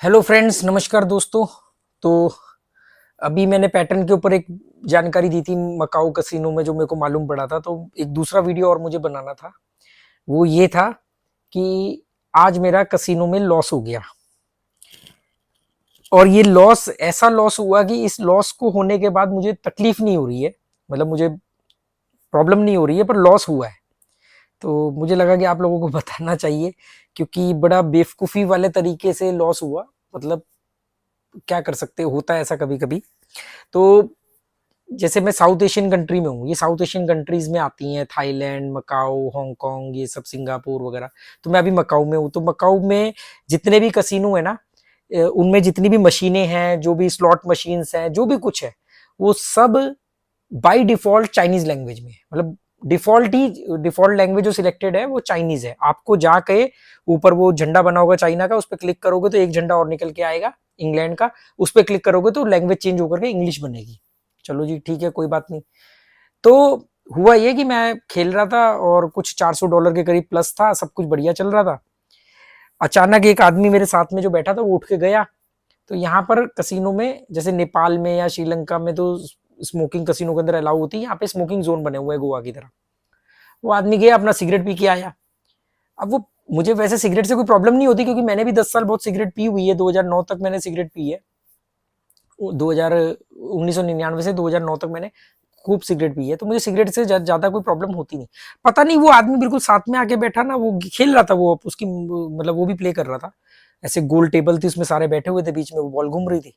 Hello friends, नमस्कार दोस्तों। तो अभी मैंने पैटर्न के ऊपर एक जानकारी दी थी मकाऊ कसिनो में, जो मेरे को मालूम पड़ा था। तो एक दूसरा वीडियो और मुझे बनाना था। वो ये था कि आज मेरा कसिनो में लॉस हो गया, और ये लॉस ऐसा लॉस हुआ कि इस लॉस को होने के बाद मुझे तकलीफ नहीं हो रही है, मतलब मुझे प्रॉब्लम नहीं हो रही है, पर लॉस हुआ है। तो मुझे लगा कि आप लोगों को बताना चाहिए, क्योंकि बड़ा बेवकूफ़ी वाले तरीके से लॉस हुआ। मतलब क्या कर सकते, होता है ऐसा कभी कभी। तो जैसे मैं साउथ एशियन कंट्री में हूँ, ये साउथ एशियन कंट्रीज में आती हैं, थाईलैंड, मकाऊ, हांगकांग, ये सब, सिंगापुर वगैरह। तो मैं अभी मकाऊ में हूँ। तो मकाऊ में जितने भी कसिनो है ना, उनमें जितनी भी मशीनें हैं, जो भी स्लॉट मशीन्स हैं, जो भी कुछ है, वो सब बाय डिफॉल्ट चाइनीज लैंग्वेज में है। मतलब डिफॉल्ट लैंग्वेज जो सिलेक्टेड है वो चाइनीज है। आपको जाके ऊपर वो झंडा बना होगा चाइना का, उस पर क्लिक करोगे तो एक झंडा और निकल के आएगा इंग्लैंड का। उस पर क्लिक करोगे तो लैंग्वेज चेंज होकर के इंग्लिश बनेगी। चलो जी, ठीक है, कोई बात नहीं। तो हुआ ये कि मैं खेल रहा था और कुछ $400 के करीब प्लस था, सब कुछ बढ़िया चल रहा था। अचानक एक आदमी मेरे साथ में जो बैठा था वो उठ के गया। तो यहाँ पर कसिनो में, जैसे नेपाल में या श्रीलंका में, तो स्मोकिंग कसिनो के अंदर अलाउ होती है। यहाँ पे स्मोकिंग जोन बने हुए हैं गोवा की तरह। वो आदमी गया, अपना सिगरेट पी के आया। अब वो, मुझे वैसे सिगरेट से कोई प्रॉब्लम नहीं होती, क्योंकि मैंने भी 10 साल बहुत सिगरेट पी हुई है। 2009 तक मैंने सिगरेट पी है। 1999 से 2009 तक मैंने खूब सिगरेट पी है। तो मुझे सिगरेट से ज्यादा कोई प्रॉब्लम होती नहीं। पता नहीं वो आदमी बिल्कुल साथ में आके बैठा ना, वो खेल रहा था, वो उसकी मतलब वो भी प्ले कर रहा था। ऐसे गोल टेबल थी, उसमें सारे बैठे हुए थे, बीच में वो बॉल घूम रही थी।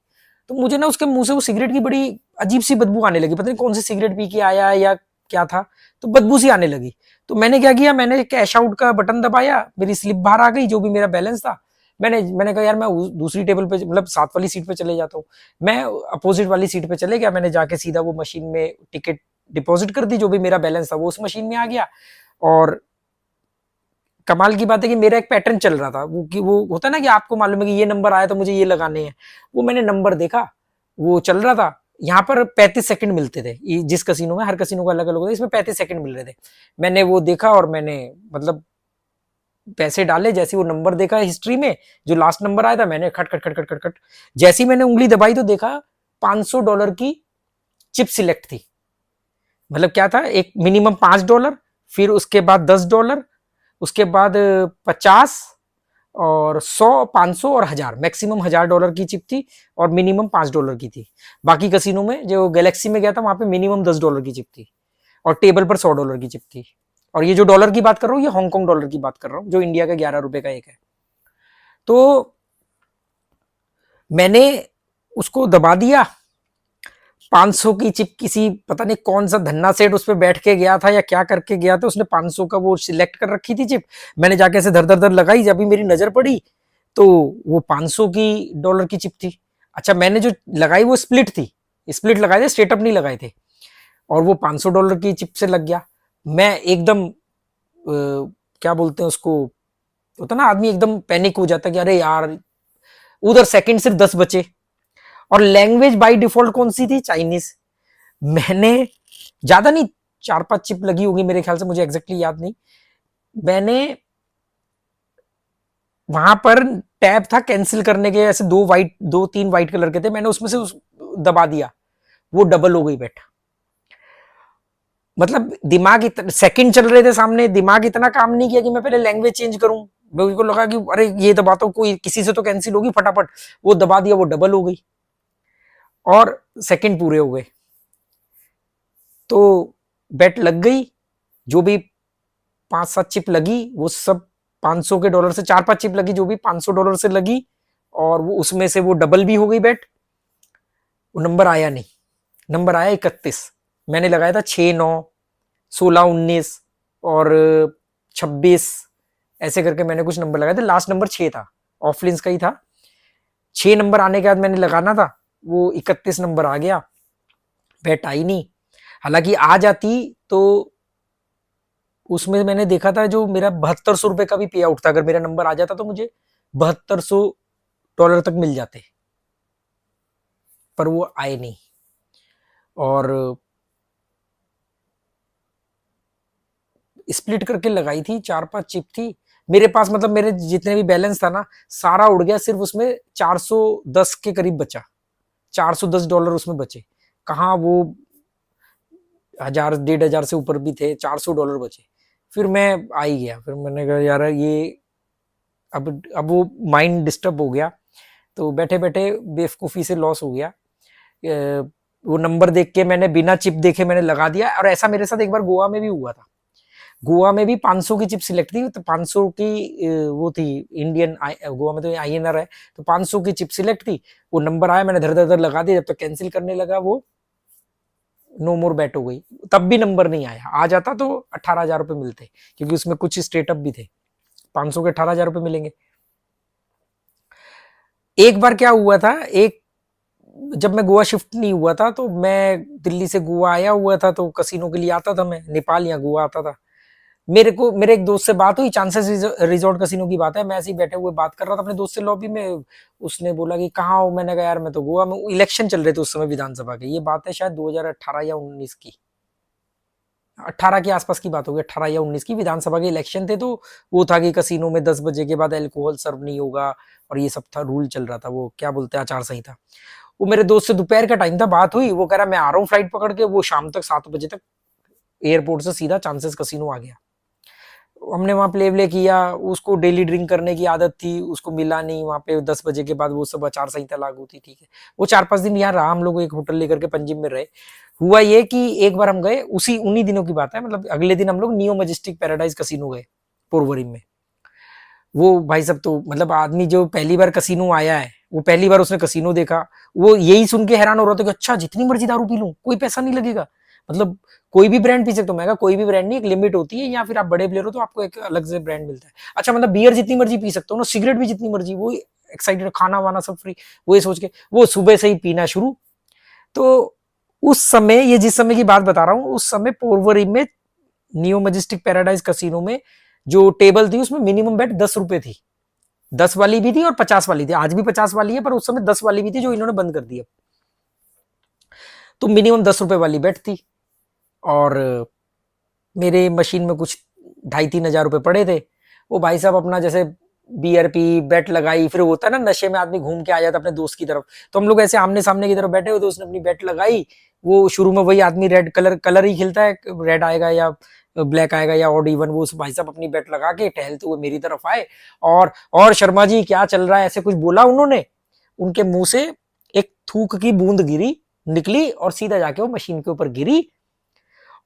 तो मुझे ना उसके मुंह से वो सिगरेट की बड़ी अजीब सी बदबू आने लगी। पता नहीं कौन सी सिगरेट पी के आया या क्या था, तो बदबू सी आने लगी। तो मैंने क्या किया, मैंने कैश आउट का बटन दबाया, मेरी स्लिप बाहर आ गई, जो भी मेरा बैलेंस था। मैंने कहा यार, मैं दूसरी टेबल पे, मतलब साथ वाली सीट पे चले जाता हूँ। मैं अपोजिट वाली सीट पे चले गया। मैंने जाके सीधा वो मशीन में टिकट डिपॉजिट कर दी, जो भी मेरा बैलेंस था वो उस मशीन में आ गया। और कमाल की बात है कि मेरा एक पैटर्न चल रहा था, वो कि वो होता है ना कि आपको मालूम है कि ये नंबर आया तो मुझे ये लगाने हैं। वो मैंने नंबर देखा, वो चल रहा था। यहाँ पर 35 सेकंड मिलते थे, जिस कसिनो में, हर कसिनो का अलग अलग होता है, इसमें 35 सेकंड मिल रहे थे। मैंने वो देखा और मैंने, मतलब पैसे डाले। जैसे वो नंबर देखा हिस्ट्री में, जो लास्ट नंबर आया था, मैंने खट खट खट खट खट खट, जैसी मैंने उंगली दबाई तो देखा $500 की चिप सिलेक्ट थी। मतलब क्या था, एक मिनिमम $5, फिर उसके बाद $10, उसके बाद 50, और 100, 500 और 1000, मैक्सिमम $1000 की चिप थी, और मिनिमम $5 की थी। बाकी कसिनो में, जो गैलेक्सी में गया था, वहां पे मिनिमम $10 की चिप थी, और टेबल पर $100 की चिप थी। और ये जो डॉलर की बात कर रहा हूँ, ये हांगकांग डॉलर की बात कर रहा हूँ, जो इंडिया का ₹11 का एक है। तो मैंने उसको दबा दिया। 500 की चिप, किसी पता नहीं कौन सा धन्ना सेठ उस पर बैठ के गया था या क्या करके गया था, उसने 500 का वो सिलेक्ट कर रखी थी चिप। मैंने जाके ऐसे धर धर धर लगाई, जब भी मेरी नजर पड़ी तो वो 500 की डॉलर की चिप थी। अच्छा, मैंने जो लगाई वो स्प्लिट थी, स्प्लिट लगाए थे, स्ट्रेट अप नहीं लगाए थे। और वो $500 की चिप से लग गया। मैं एकदम क्या बोलते हैं उसको, होता ना आदमी एकदम पैनिक हो जाता है कि अरे यार, उधर सेकंड सिर्फ 10 बचे। और लैंग्वेज बाय डिफॉल्ट कौन सी थी, चाइनीज। मैंने, ज्यादा नहीं, 4-5 चिप लगी होगी मेरे ख्याल से, मुझे एग्जैक्टली याद नहीं। मैंने वहां पर टैब था कैंसिल करने के, ऐसे दो तीन वाइट कलर के थे, मैंने उसमें से दबा दिया, वो डबल हो गई बेट। मतलब दिमाग इतना, सेकंड चल रहे थे सामने, दिमाग इतना काम नहीं किया कि मैं पहले लैंग्वेज चेंज करूं। मेरे को लगा कि अरे ये दबाता हूं, कोई किसी से तो कैंसिल होगी फटाफट। वो दबा दिया, वो डबल हो गई, और सेकंड पूरे हो गए। तो बेट लग गई। जो भी 5-7 चिप लगी, वो सब $500 से, 4-5 चिप लगी जो भी $500 से लगी, और वो उसमें से वो डबल भी हो गई बेट। वो नंबर आया नहीं, नंबर आया 31। मैंने लगाया था 6-9, 16-19 और 26, ऐसे करके मैंने कुछ नंबर लगाए थे। लास्ट नंबर 6 था, ऑफलिंस का ही था। 6 नंबर आने के बाद मैंने लगाना था, वो 31 नंबर आ गया, बेट आई नहीं। हालांकि आ जाती तो उसमें मैंने देखा था, जो मेरा $7200 का भी पे आउट था, अगर मेरा नंबर आ जाता तो मुझे $7200 तक मिल जाते। पर वो आए नहीं। और स्प्लिट करके लगाई थी, 4-5 चिप थी। मेरे पास मतलब मेरे जितने भी बैलेंस था ना सारा उड़ गया, सिर्फ उसमें 410 के करीब बचा, $410 उसमें बचे। कहाँ वो 1000 1,500 से ऊपर भी थे, $400 बचे। फिर मैं आ ही गया, फिर मैंने कहा यार ये अब वो माइंड डिस्टर्ब हो गया, तो बैठे बैठे बेवकूफ़ी से लॉस हो गया। वो नंबर देख के मैंने बिना चिप देखे मैंने लगा दिया, और ऐसा मेरे साथ एक बार गोवा में भी हुआ था। गोवा में भी 500 की चिप सिलेक्ट थी, तो 500 की वो थी इंडियन, गोवा में तो INR है, तो 500 की चिप सिलेक्ट थी। वो नंबर आया, मैंने धर धर धर लगा दिया, जब तक कैंसिल करने लगा वो नो मोर बैट हो गई, तब भी नंबर नहीं आया। आ जाता तो 18,000 रुपये मिलते, क्योंकि उसमें कुछ स्टेटअप भी थे। 500 के 18,000 रुपये मिलेंगे। एक बार क्या हुआ था, एक जब मैं गोवा शिफ्ट नहीं हुआ था, तो मैं दिल्ली से गोवा आया हुआ था, तो कसिनो के लिए आता था, मैं नेपाल या गोवा आता था। मेरे को मेरे एक दोस्त से बात हुई, चांसेस रिजॉर्ट कसिनो की बात है, मैं ऐसे ही बैठे हुए बात कर रहा था अपने दोस्त से लॉबी में। उसने बोला कि कहाँ हो, मैंने कहा यार मैं तो गोवा में। इलेक्शन चल रहे थे उस समय विधानसभा के, ये बात है शायद 2018 या 19 की, 18 के आसपास की बात होगी, 18 या 19 की विधानसभा के इलेक्शन थे। तो वो था कि कसिनो में 10 बजे के बाद अल्कोहल सर्व नहीं होगा, और ये सब था, रूल चल रहा था, वो क्या बोलते हैं, आचार संहिता। वो मेरे दोस्त से दोपहर का टाइम था, बात हुई, वो कह रहा मैं आ रहा हूँ फ्लाइट पकड़ के। वो शाम तक 7 बजे तक एयरपोर्ट से सीधा चांसेस कसिनो आ गया। हमने वहाँ प्ले व्ले किया, उसको डेली ड्रिंक करने की आदत थी, उसको मिला नहीं वहाँ पे। 10 बजे के बाद वो सब आचार संहिता लागू थी, ठीक है। वो 4-5 दिन यहाँ रहा, हम लोग एक होटल लेकर के पंजिम में रहे। हुआ ये कि एक बार हम गए, उसी उन्हीं दिनों की बात है, मतलब अगले दिन हम लोग नियो मजेस्टिक पैराडाइज कसिनो गए, पोरवरिम में। वो भाई सब तो मतलब आदमी जो पहली बार कसिनो आया है, वो पहली बार उसने कसिनो देखा, वो यही सुन के हैरान हो रहा था कि अच्छा जितनी मर्जी दारू पी लूं, कोई पैसा नहीं लगेगा, मतलब कोई भी ब्रांड पी सकता हूँ। मैं कहा कोई भी ब्रांड नहीं, एक लिमिट होती है, या फिर आप बड़े प्लेयर हो तो आपको एक अलग से ब्रांड मिलता है। अच्छा मतलब बियर जितनी मर्जी पी सकता हूँ ना, सिगरेट भी जितनी मर्जी, वो एक्साइटेड, खाना वाना सब फ्री, वो ये सोच के वो सुबह से ही पीना शुरू। तो उस समय, ये जिस समय की बात बता रहा हूँ, उस समय पोरवरिम में नियो मजेस्टिक पैराडाइज कसिनो में जो टेबल थी उसमें मिनिमम बेट 10 रुपए थी। 10 वाली भी थी और 50 वाली थी, आज भी 50 वाली है, पर उस समय 10 वाली भी थी, जो इन्होंने बंद कर दी अब। तो मिनिमम 10 रुपए वाली बेट थी, और मेरे मशीन में कुछ 2,500-3,000 रुपए पड़े थे। वो भाई साहब अपना जैसे BRP बेट लगाई, फिर होता है ना नशे में आदमी घूम के आ जाता अपने दोस्त की तरफ, तो हम लोग ऐसे आमने सामने की तरफ बैठे हुए थे, उसने अपनी बेट लगाई। वो शुरू में वही आदमी रेड कलर ही खेलता है, रेड आएगा या ब्लैक आएगा या ऑड इवन, वो भाई साहब अपनी बेट लगा के टहलते हुए मेरी तरफ आए, और शर्मा जी क्या चल रहा है, ऐसे कुछ बोला उन्होंने। उनके मुंह से एक थूक की बूंद गिरी, निकली, और सीधा जाके वो मशीन के ऊपर गिरी।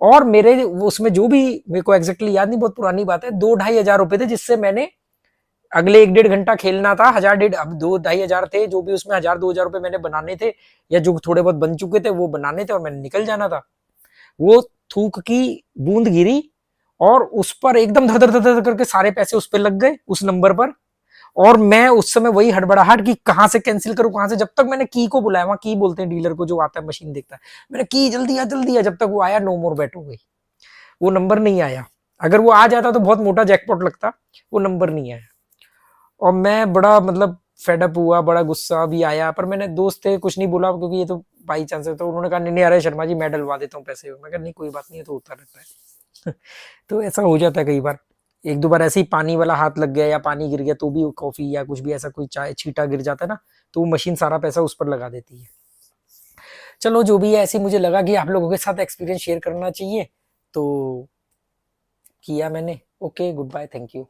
और मेरे उसमें जो भी, मेरे को एग्जैक्टली याद नहीं, बहुत पुरानी बात है, 2-2,500 रुपए थे, जिससे मैंने अगले 1-1.5 घंटा खेलना था। 1,000 अब 2-2,500 थे, जो भी उसमें 1,000-2,000 रुपए मैंने बनाने थे, या जो थोड़े बहुत बन चुके थे वो बनाने थे, और मैंने निकल जाना था। वो थूक की बूंद गिरी, और उस पर एकदम धर धर धर करके सारे पैसे उस पर लग गए, उस नंबर पर। और मैं उस समय वही हड़बड़ाहट कि कहाँ से कैंसिल करूं, कहाँ से, जब तक मैंने की को बुलाया, वहां की बोलते हैं डीलर को जो आता है मशीन देखता है, मैंने की जल्दी आ, जब तक वो आया नो मोर बेट हो गई, वो नंबर नहीं आया। अगर वो आ जाता तो बहुत मोटा जैकपॉट लगता, वो नंबर नहीं आया। और मैं बड़ा मतलब फेडअप हुआ, बड़ा गुस्सा भी आया, पर मैंने दोस्त थे कुछ नहीं बोला, क्योंकि ये तो बाई चांस है। तो उन्होंने कहा नहीं अरे शर्मा जी मैं डलवा देता हूँ पैसे, मैं कहा नहीं कोई बात नहीं है, तो होता रहता है। तो ऐसा हो जाता है कई बार, 1-2 बार ऐसे ही पानी वाला हाथ लग गया या पानी गिर गया, तो भी कॉफी या कुछ भी ऐसा कोई चाय छींटा गिर जाता है ना, तो वो मशीन सारा पैसा उस पर लगा देती है। चलो जो भी है, ऐसे मुझे लगा कि आप लोगों के साथ एक्सपीरियंस शेयर करना चाहिए, तो किया मैंने। Okay, goodbye, thank you.